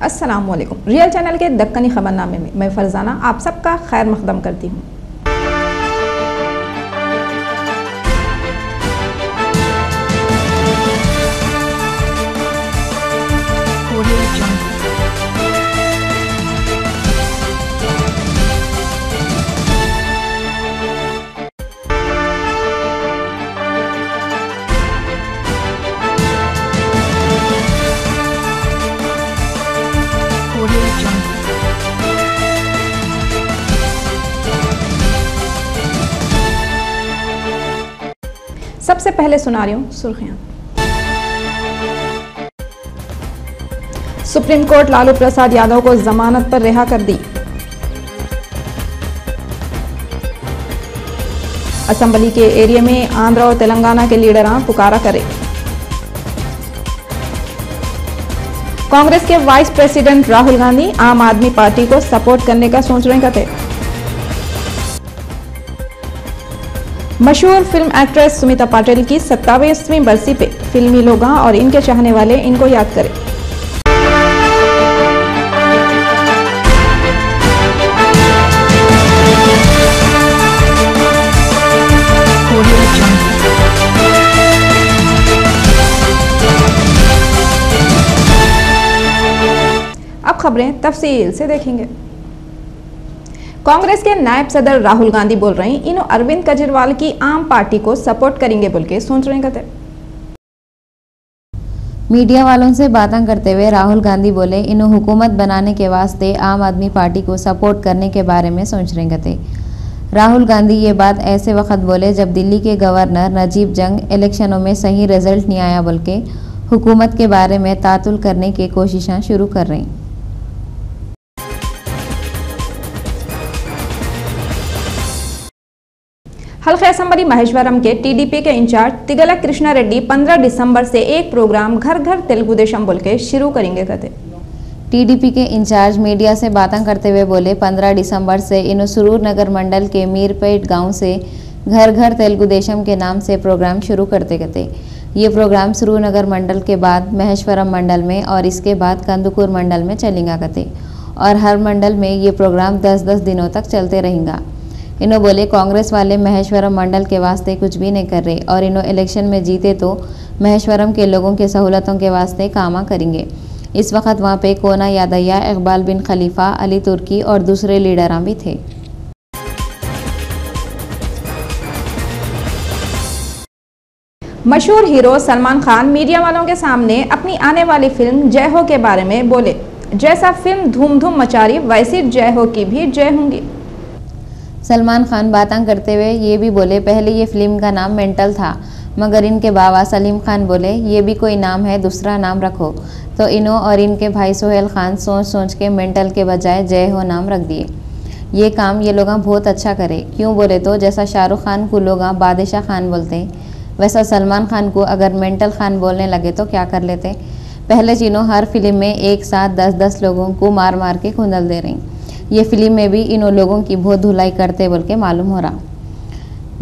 अस्सलामुअलैकुम। Real channel के दक्कनी खबरनामे में मैं फरजाना आप सबका खैर मकदम करती हूँ। सबसे पहले सुना रही हूं सुर्खियां। सुप्रीम कोर्ट लालू प्रसाद यादव को जमानत पर रिहा कर दी। असेंबली के एरिया में आंध्र और तेलंगाना के लीडरां पुकारा करे। कांग्रेस के वाइस प्रेसिडेंट राहुल गांधी आम आदमी पार्टी को सपोर्ट करने का सोच रहे थे। मशहूर फिल्म एक्ट्रेस सुमिता पाटिल की 57वीं बरसी पे फिल्मी लोग और इनके चाहने वाले इनको याद करें। अब खबरें तफसील से देखेंगे। कांग्रेस के नायब सदर राहुल गांधी बोल रहे हैं इन्हों अरविंद केजरीवाल की आम पार्टी को सपोर्ट करेंगे बोल के सोच रहे थे। मीडिया वालों से बातें करते हुए राहुल गांधी बोले इन्हों हुकूमत बनाने के वास्ते आम आदमी पार्टी को सपोर्ट करने के बारे में सोच रहे थे। राहुल गांधी ये बात ऐसे वक्त बोले जब दिल्ली के गवर्नर नजीब जंग इलेक्शनों में सही रिजल्ट नहीं आया बोल के हुकूमत के बारे में तातुल करने की कोशिशें शुरू कर रही। हल्का असेंबली महेश्वरम के टीडीपी के इंचार्ज तिगला कृष्णा रेड्डी 15 दिसंबर से एक प्रोग्राम घर घर तेलुगु देशम बोल के शुरू करेंगे कहते। टीडीपी के इंचार्ज मीडिया से बातें करते हुए बोले 15 दिसंबर से इन सुरूर नगर मंडल के मीरपेट गांव से घर घर तेलुगु देशम के नाम से प्रोग्राम शुरू करते कहते। ये प्रोग्राम सुरूर नगर मंडल के बाद महेश्वरम मंडल में और इसके बाद कंदुकूर मंडल में चलेगा कहते और हर मंडल में ये प्रोग्राम 10-10 दिनों तक चलते रहेगा। इन्हों बोले कांग्रेस वाले महेश्वरम मंडल के वास्ते कुछ भी नहीं कर रहे और इन्हों इलेक्शन में जीते तो महेश्वरम के लोगों के सहूलतों के वास्ते काम करेंगे। इस वक्त वहाँ पे कोना यादैया, इकबाल बिन खलीफा, अली तुर्की और दूसरे लीडरां भी थे। मशहूर हीरो सलमान खान मीडिया वालों के सामने अपनी आने वाली फिल्म जय हो के बारे में बोले जैसा फिल्म धूम धूम मचा रही वैसी जय हो की भी जय होंगी। सलमान खान बातें करते हुए ये भी बोले पहले ये फिल्म का नाम मेंटल था मगर इनके बाबा सलीम खान बोले ये भी कोई नाम है दूसरा नाम रखो तो इन्हों और इनके भाई सोहेल खान सोच सोच के मेंटल के बजाय जय हो नाम रख दिए। ये काम ये लोग बहुत अच्छा करे क्यों बोले तो जैसा शाहरुख खान को लोग बादशाह खान बोलते हैं वैसा सलमान खान को अगर मेंटल खान बोलने लगे तो क्या कर लेते। पहले चीनों हर फिल्म में एक साथ 10-10 लोगों को मार मार के खुंदल दे रही। ये फिल्म में भी इन लोगों की बहुत धुलाई करते बोल के मालूम हो रहा।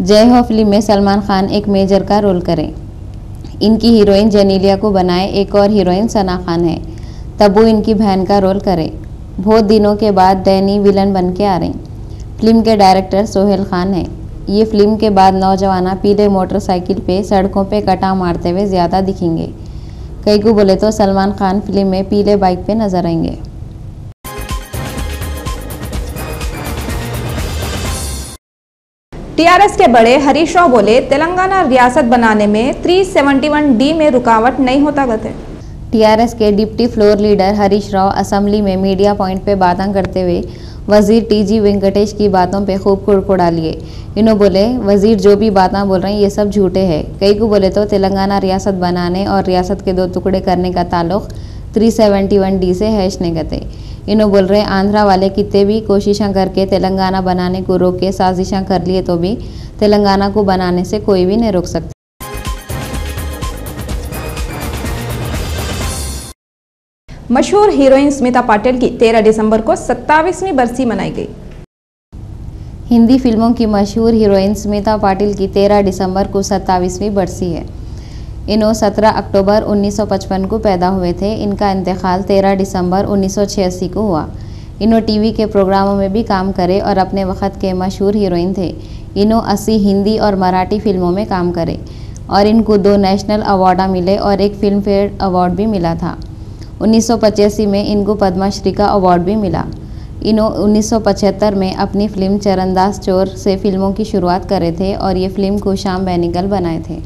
जय हो फिल्म में सलमान खान एक मेजर का रोल करें। इनकी हीरोइन जेनेलिया को बनाए एक और हीरोइन सना खान है, तब वो इनकी बहन का रोल करे। बहुत दिनों के बाद डैनी विलन बन के आ रही। फिल्म के डायरेक्टर सोहेल खान है। ये फिल्म के बाद नौजवाना पीले मोटरसाइकिल पे सड़कों पे कटा मारते हुए ज़्यादा दिखेंगे। कई को बोले तो सलमान खान फिल्म में पीले बाइक पे नजर आएंगे। टीआरएस के बड़े हरीश राव बोले तेलंगाना रियासत बनाने में 371D में रुकावट नहीं होता गते। टीआरएस के deputy floor leader Harish Rao assembly में मीडिया पॉइंट पे बातें करते हुए वजीर टीजी वेंकटेश की बातों पे खूब कुड़कुड़ा लिए। इन्हों बोले वजीर जो भी बातें बोल रहे हैं ये सब झूठे हैं। कई को बोले तो तेलंगाना रियासत बनाने और रियासत के 2 टुकड़े करने का ताल्लुक 371D से हैश नहीं गते। इन्हों बोल रहे आंध्रा वाले कितने भी कोशिशें करके तेलंगाना बनाने को रोक के साजिशें कर लिए तो भी तेलंगाना को बनाने से कोई भी नहीं रोक सकता। मशहूर हीरोइन स्मिता पाटिल की 13 दिसंबर को 27वीं बरसी मनाई गई। हिंदी फिल्मों की मशहूर हीरोइन स्मिता पाटिल की 13 दिसंबर को 27वीं बरसी है। इन्हों 17 अक्टूबर 1955 को पैदा हुए थे। इनका इंतकाल 13 दिसंबर 1986 को हुआ। इन्हों टीवी के प्रोग्रामों में भी काम करे और अपने वक्त के मशहूर हीरोइन थे। इन्हों 80 हिंदी और मराठी फिल्मों में काम करे और इनको 2 नेशनल अवार्ड मिले और एक फिल्म फेयर अवार्ड भी मिला था। 1985 में इनको पद्मश्री का अवार्ड भी मिला। इन्हों 1975 में अपनी फिल्म चरणदास चोर से फिल्मों की शुरुआत करे थे और ये फिल्म को श्याम बेनेगल बनाए थे।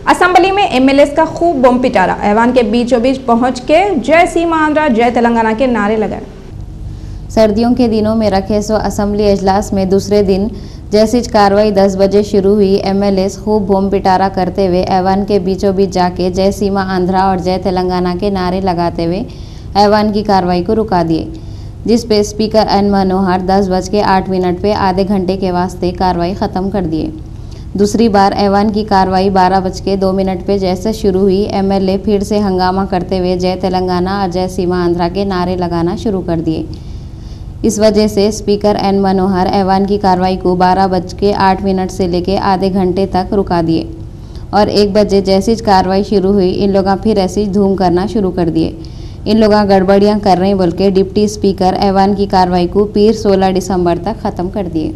असेंबली में एमएलएस का खूब बम पिटारा। ऐवान के बीचों बीच पहुंच के जय सीमा आंध्रा जय तेलंगाना के नारे लगाए। सर्दियों के दिनों में रखे सो असेंबली इजलास में दूसरे दिन जैसी कार्रवाई 10 बजे शुरू हुई। एमएलएस खूब बम पिटारा करते हुए ऐवान के बीचों बीच जाके जय सीमा आंध्रा और जय तेलंगाना के नारे लगाते हुए ऐवान की कार्रवाई को रुका दिए, जिस पे स्पीकर एन मनोहर 10:08 पे आधे घंटे के वास्ते कार्रवाई ख़त्म कर दिए। दूसरी बार ऐवान की कार्रवाई 12:02 पे जैसे शुरू हुई। एमएलए फिर से हंगामा करते हुए जय तेलंगाना और जय सीमा आंध्रा के नारे लगाना शुरू कर दिए। इस वजह से स्पीकर एन मनोहर ऐवान की कार्रवाई को 12:08 से लेकर आधे घंटे तक रुका दिए और 1 बजे जैसी कार्रवाई शुरू हुई इन लोग फिर ऐसी धूम करना शुरू कर दिए। इन लोग गड़बड़ियां कर रहे बोल के डिप्टी स्पीकर ऐवान की कार्रवाई को फिर 16 दिसंबर तक ख़त्म कर दिए।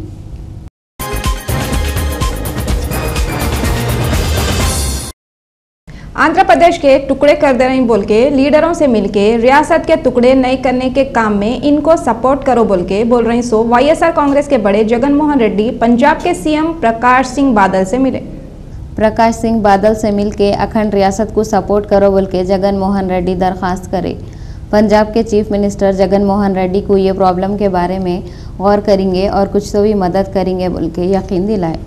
आंध्र प्रदेश के टुकड़े कर दे रही बोल के लीडरों से मिलके रियासत के टुकड़े नहीं करने के काम में इनको सपोर्ट करो बोल के बोल रही सो वाईएसआर कांग्रेस के बड़े जगन मोहन रेड्डी पंजाब के सीएम प्रकाश सिंह बादल से मिले। प्रकाश सिंह बादल से मिलके अखंड रियासत को सपोर्ट करो बोल के जगन मोहन रेड्डी दरखास्त करे। पंजाब के चीफ मिनिस्टर जगन मोहन रेड्डी को ये प्रॉब्लम के बारे में गौर करेंगे और कुछ तो भी मदद करेंगे बोल के यकीन दिलाए।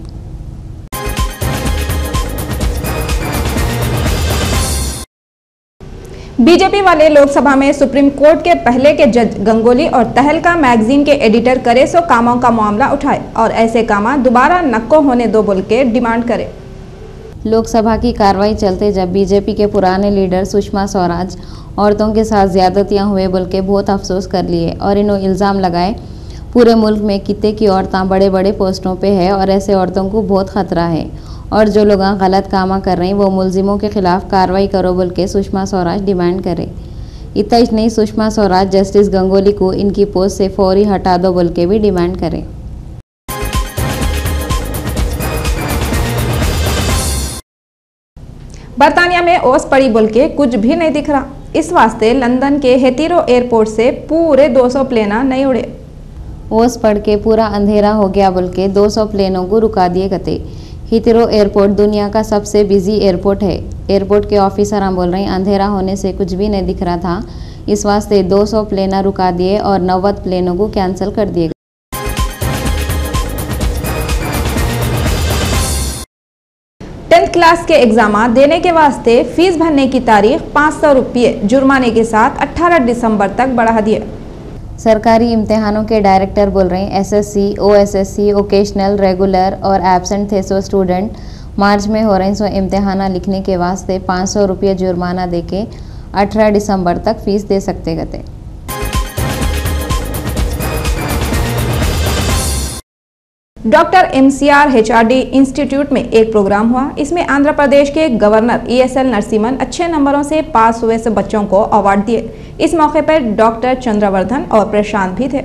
बीजेपी वाले लोकसभा में सुप्रीम कोर्ट के पहले के जज गंगोली और तहलका मैगजीन के एडिटर करे सो कामों का मामला उठाए और ऐसे कामा दोबारा नक्को होने दो बोल के डिमांड करे। लोकसभा की कार्रवाई चलते जब बीजेपी के पुराने लीडर सुषमा स्वराज औरतों के साथ ज्यादतियां हुए बोल के बहुत अफसोस कर लिए और इन्हों इल्ज़ाम लगाए पूरे मुल्क में कितने की औरतें बड़े बड़े पोस्टों पे है और ऐसे औरतों को बहुत खतरा है और जो लोग गलत कामा कर रहे हैं वो मुलजिमों के खिलाफ कार्रवाई करो बोल के सुषमा स्वराज डिमांड करे। इतना ही नहीं, सुषमा स्वराज जस्टिस गंगोली को इनकी पोस्ट से फौरी हटा दो बोल के भी डिमांड करे। बर्तानिया में ओस पड़ी बोल के कुछ भी नहीं दिख रहा। इस वास्ते लंदन के हेथीरो एयरपोर्ट से पूरे 200 प्लेना नहीं उड़े। ओस पड़ के पूरा अंधेरा हो गया बोल के 200 प्लेनों को रुका दिए गए। हीथरो एयरपोर्ट दुनिया का सबसे बिजी एयरपोर्ट है। एयरपोर्ट के ऑफिसर हम बोल रहे हैं अंधेरा होने से कुछ भी नहीं दिख रहा था, इस वास्ते 200 प्लेना रुका दिए और 90 प्लेनों को कैंसिल कर दिए। 10th क्लास के एग्जाम देने के वास्ते फीस भरने की तारीख 500 रुपये जुर्माने के साथ 18 दिसंबर तक बढ़ा दिए। सरकारी इम्तिहानों के डायरेक्टर बोल रहे हैं एसएससी, ओएसएससी, ओकेशनल, रेगुलर और एब्सेंट थे सो स्टूडेंट मार्च में हो रहे सो इम्तिहान लिखने के वास्ते 500 रुपये जुर्माना देके 18 दिसंबर तक फीस दे सकते गए। डॉक्टर MCR HRD इंस्टीट्यूट में एक प्रोग्राम हुआ। इसमें आंध्र प्रदेश के गवर्नर ESL नरसिम्हन अच्छे नंबरों से पास हुए सब बच्चों को अवार्ड दिए। इस मौके पर डॉक्टर चंद्रवर्धन और प्रशांत भी थे।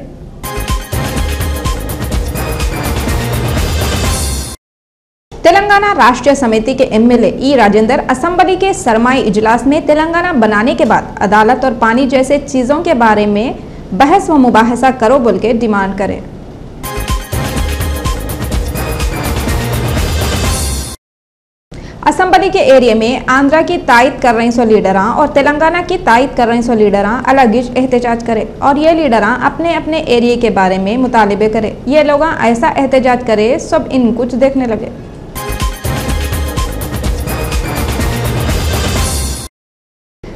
तेलंगाना राष्ट्रीय समिति के MLA E राजेंद्र असेंबली के सरमाई इजलास में तेलंगाना बनाने के बाद अदालत और पानी जैसे चीजों के बारे में बहस व मुबाहसा करो बोल के डिमांड करे। असेंबली के एरिया में आंध्रा की तायद कर रही सो लीडरां और तेलंगाना की तायद कर रही सो लीडरां अलग ही एहतजाज करे और ये लीडरां अपने अपने एरिया के बारे में मुतालिबे करे। ये लोग ऐसा एहतजाज करे सब इन कुछ देखने लगे।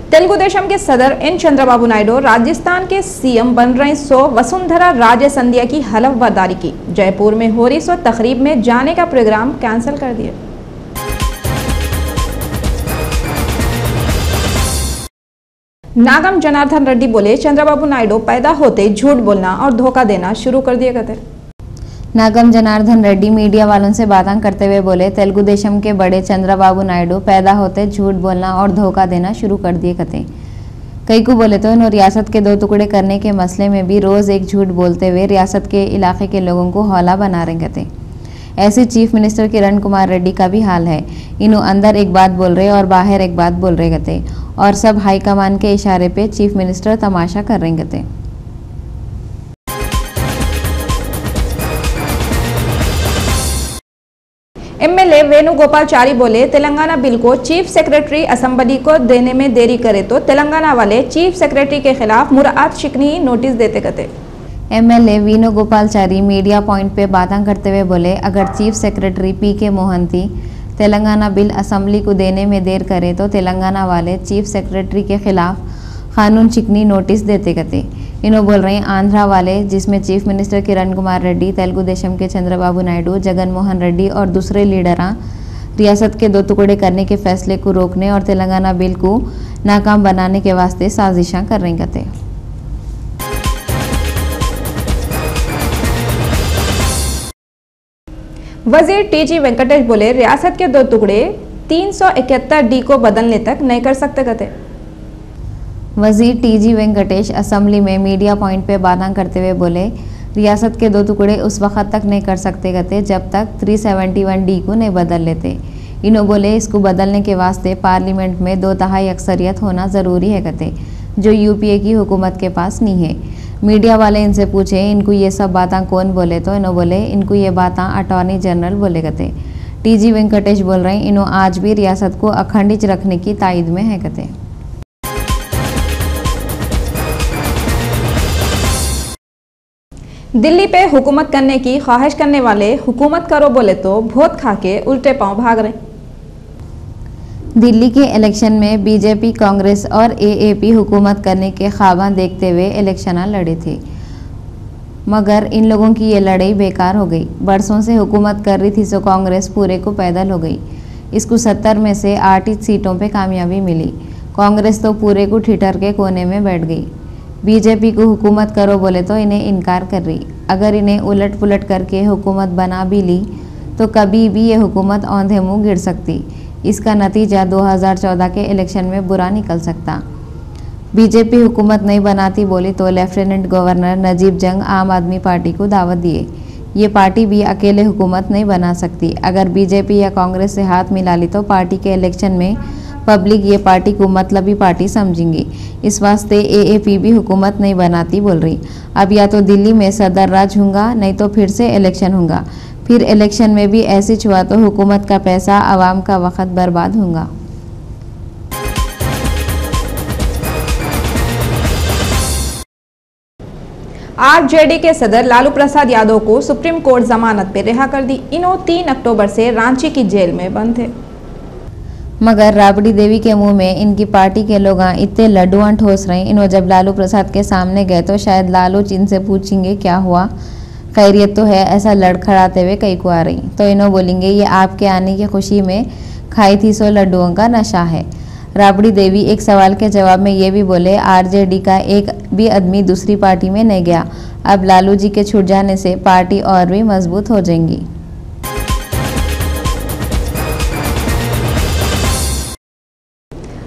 तेलुगु देशम के सदर N चंद्रबाबू नायडू राजस्थान के CM बन रही सो वसुंधरा राजे सिंधिया की हलफबर्दारी की। जयपुर में हो रही सो तकरीब में जाने का प्रोग्राम कैंसिल कर दिया। नागम जनार्दन रेड्डी बोले चंद्रबाबू नायडू पैदा होते झूठ बोलना और धोखा देना शुरू कर दिए गए। नागम जनार्दन रेड्डी मीडिया वालों से बातें करते हुए बोले तेलुगु देशम के बड़े चंद्रबाबू नायडू पैदा होते झूठ बोलना और धोखा देना शुरू कर दिए कते। कई को बोले तो इन रियासत के 2 टुकड़े करने के मसले में भी रोज एक झूठ बोलते हुए रियासत के इलाके के लोगों को हौला बना रहे कते। ऐसे चीफ मिनिस्टर किरण कुमार रेड्डी का भी हाल है। इन्हों अंदर एक बात बोल रहे और बाहर एक बात बोल रहे गते और सब हाईकमान के इशारे पे चीफ मिनिस्टर तमाशा कर रहे गते। MLA वेणुगोपालचारी बोले तेलंगाना बिल को चीफ सेक्रेटरी असेंबली को देने में देरी करे तो तेलंगाना वाले चीफ सेक्रेटरी के खिलाफ मुराद शिकनी नोटिस देते गए। MLA वेणुगोपालचारी मीडिया पॉइंट पे बातें करते हुए बोले अगर chief secretary PK Mohanty Telangana bill assembly को देने में देर करे तो तेलंगाना वाले चीफ सेक्रेटरी के खिलाफ कानून चिकनी नोटिस देते गए। इन्हों बोल रहे हैं आंध्रा वाले जिसमें चीफ मिनिस्टर किरण कुमार रेड्डी, तेलुगु देशम के चंद्रबाबू नायडू, जगन मोहन रेड्डी और दूसरे लीडरां रियासत के 2 टुकड़े करने के फैसले को रोकने और तेलंगाना बिल को नाकाम बनाने के वास्ते साजिशां कर रही गए। वजीर TG वेंकटेश बोले रियासत के 2 टुकड़े 371D को बदलने तक नहीं कर सकते गए। वजीर TG वेंकटेश असेंबली में मीडिया पॉइंट पे बातें करते हुए बोले रियासत के 2 टुकड़े उस वक्त तक नहीं कर सकते गए जब तक 371D को नहीं बदल लेते। इन्हों बोले इसको बदलने के वास्ते पार्लियामेंट में 2/3 अक्सरियत होना ज़रूरी है गते जो UPA की हुकूमत के पास नहीं है। मीडिया वाले इनसे पूछे इनको ये सब बातें कौन बोले तो इन्हों बोले इनको ये बातें अटॉर्नी जनरल बोले गते। TG वेंकटेश बोल रहे हैं इन्हों आज भी रियासत को अखंडित रखने की तायद में है गते। दिल्ली पे हुकूमत करने की ख्वाहिश करने वाले हुकूमत करो बोले तो भोत खा के उल्टे पांव भाग रहे। दिल्ली के इलेक्शन में बीजेपी, कांग्रेस और AAP हुकूमत करने के ख्वाबां देखते हुए इलेक्शन लड़े थे, मगर इन लोगों की ये लड़ाई बेकार हो गई। बरसों से हुकूमत कर रही थी सो कांग्रेस पूरे को पैदल हो गई। इसको 70 में से 8 सीटों पे कामयाबी मिली। कांग्रेस तो पूरे को ठिठर के कोने में बैठ गई। बीजेपी को हुकूमत करो बोले तो इन्हें इनकार कर रही। अगर इन्हें उलट पुलट करके हुकूमत बना भी ली तो कभी भी ये हुकूमत औंधे मुँह गिर सकती। इसका नतीजा 2014 के इलेक्शन में बुरा निकल सकता। बीजेपी हुकूमत नहीं बनाती बोली तो लेफ्टिनेंट गवर्नर नजीब जंग आम आदमी पार्टी को दावत दिए। ये पार्टी भी अकेले हुकूमत नहीं बना सकती। अगर बीजेपी या कांग्रेस से हाथ मिला ली तो पार्टी के इलेक्शन में पब्लिक ये पार्टी को मतलबी पार्टी समझेंगी। इस वास्ते AAP भी हुकूमत नहीं बनाती बोल रही। अब या तो दिल्ली में सदर राज होगा नहीं तो फिर से इलेक्शन होगा। फिर इलेक्शन में भी ऐसी हुआ तो हुकूमत का पैसा आवाम का वक्त बर्बाद होगा। RJD के सदर लालू प्रसाद यादव को सुप्रीम कोर्ट जमानत पे रिहा कर दी। इन्हों 3 अक्टूबर से रांची की जेल में बंद थे, मगर राबड़ी देवी के मुंह में इनकी पार्टी के लोग इतने लड्डुआं ठोस रहे। इन्हों जब लालू प्रसाद के सामने गए तो शायद लालू इनसे पूछेंगे क्या हुआ, खैरियत तो है, ऐसा लड़खड़ाते हुए कई को आ रही। तो इन्हों बोलेंगे ये आपके आने की खुशी में खाई थी सो लड्डुओं का नशा है। राबड़ी देवी एक सवाल के जवाब में ये भी बोले, आरजेडी का एक भी आदमी दूसरी पार्टी में नहीं गया, अब लालू जी के छूट जाने से पार्टी और भी मजबूत हो जाएंगी।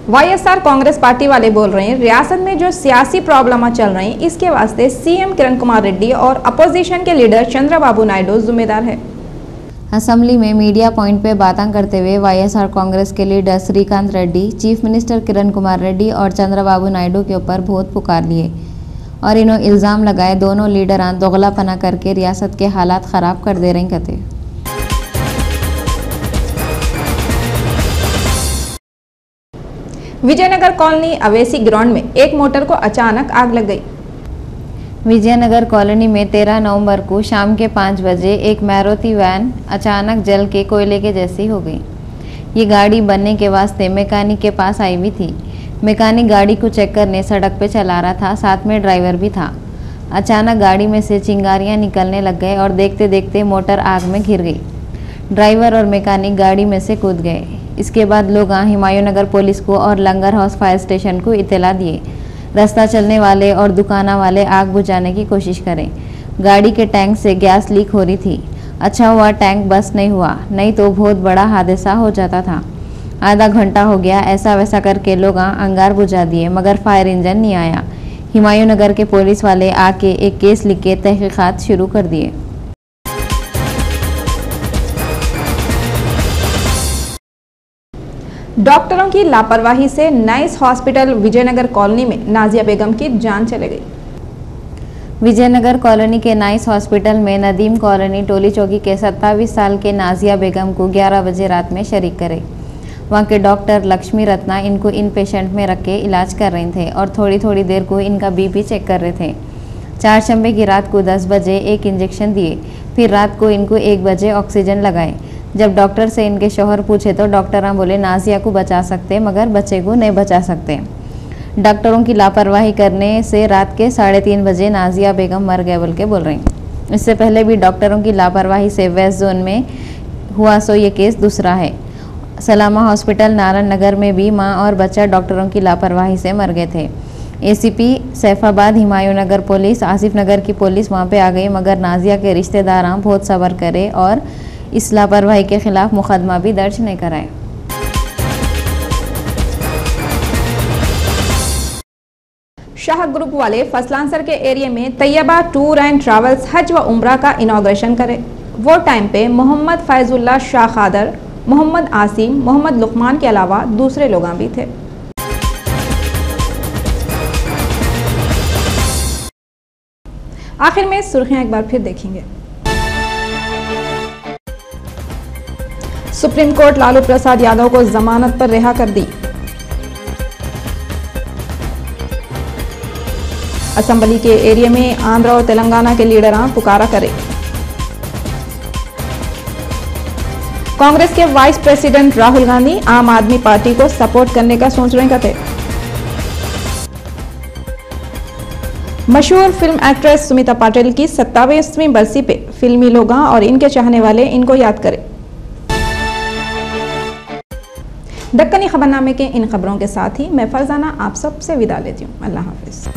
वाईएसआर कांग्रेस पार्टी वाले बोल रहे हैं रियासत में जो सियासी प्रॉब्लम चल रही इसके वास्ते सीएम किरण कुमार रेड्डी और अपोजिशन के लीडर चंद्रबाबू नायडू जिम्मेदार है। असेंबली में मीडिया पॉइंट पे बातें करते हुए वाईएसआर कांग्रेस के leader Srikanth Reddy chief minister Kiran Kumar Reddy और चंद्रबाबू नायडू के ऊपर बहुत पुकार लिए और इन्होंने इल्ज़ाम लगाए दोनों लीडरान दोगलापना करके रियासत के हालात ख़राब कर दे रहे कहते। विजयनगर कॉलोनी अवेसी ग्राउंड में एक मोटर को अचानक आग लग गई। विजयनगर कॉलोनी में 13 नवंबर को शाम के 5 बजे एक मारुति वैन अचानक जल के कोयले के जैसी हो गई। ये गाड़ी बनने के वास्ते मैकेनिक के पास आई हुई थी। मैकेनिक गाड़ी को चेक करने सड़क पे चला रहा था, साथ में ड्राइवर भी था। अचानक गाड़ी में से चिंगारियां निकलने लग गए और देखते देखते मोटर आग में घिर गई। ड्राइवर और मैकेनिक गाड़ी में से कूद गए। इसके बाद लोग हुमायूं नगर पुलिस को और लंगर हाउस फायर स्टेशन को इत्तला दिए। रास्ता चलने वाले और दुकाना वाले आग बुझाने की कोशिश करें। गाड़ी के टैंक से गैस लीक हो रही थी। अच्छा हुआ टैंक बस्ट नहीं हुआ, नहीं तो बहुत बड़ा हादसा हो जाता था। आधा घंटा हो गया, ऐसा वैसा करके लोग अंगार बुझा दिए मगर फायर इंजन नहीं आया। हुमायूं नगर के पुलिस वाले आके एक केस लिख के तहकीकात शुरू कर दिए। डॉक्टरों की लापरवाही से नाइस हॉस्पिटल विजयनगर कॉलोनी में नाजिया बेगम की जान चली गई। विजयनगर कॉलोनी के नाइस हॉस्पिटल में नदीम कॉलोनी टोली चौकी के 27 साल के नाजिया बेगम को 11 बजे रात में शरीक करे। वहाँ के डॉक्टर लक्ष्मी रत्ना इनको इन पेशेंट में रख के इलाज कर रहे थे और थोड़ी थोड़ी देर को इनका बीपी चेक कर रहे थे। 4 शंबे की रात को 10 बजे एक इंजेक्शन दिए, फिर रात को इनको 1 बजे ऑक्सीजन लगाए। जब डॉक्टर से इनके शौहर पूछे तो डॉक्टर बोले नाजिया को बचा सकते मगर बच्चे को नहीं बचा सकते। डॉक्टरों की लापरवाही करने से रात के 3:30 बजे नाजिया बेगम मर गए बोल के बोल रही। इससे पहले भी डॉक्टरों की लापरवाही से वेस्ट जोन में हुआ सो ये केस दूसरा है। सलामा हॉस्पिटल नारायण नगर में भी मां और बच्चा डॉक्टरों की लापरवाही से मर गए थे। एसीपी सैफाबाद, हुमायूं नगर पुलिस, आसिफ नगर की पुलिस वहां पे आ गई मगर नाजिया के रिश्तेदार बहुत सब्र करे और इस लापरवाही के खिलाफ मुकदमा भी दर्ज नहीं कराए। शाह ग्रुप वाले फसलांसर के एरिया में तैयबा टूर एंड ट्रैवल्स हज व उम्रा का इनॉग्रेशन करे। वो टाइम पे मोहम्मद फैजुल्ला शाह खादर, मोहम्मद आसिम, मोहम्मद लुकमान के अलावा दूसरे लोग भी थे। आखिर में सुर्खियां एक बार फिर देखेंगे। सुप्रीम कोर्ट लालू प्रसाद यादव को जमानत पर रिहा कर दी। असेंबली के एरिया में आंध्र और तेलंगाना के लीडर पुकारा करे। कांग्रेस के वाइस प्रेसिडेंट राहुल गांधी आम आदमी पार्टी को सपोर्ट करने का सोच रहे थे। मशहूर फिल्म एक्ट्रेस सुमिता पाटिल की 27वीं बरसी पे फिल्मी लोग और इनके चाहने वाले इनको याद करें। दक्कनी खबरनामे के इन खबरों के साथ ही मैं फरजाना आप सबसे विदा लेती हूँ। अल्लाह हाफिज।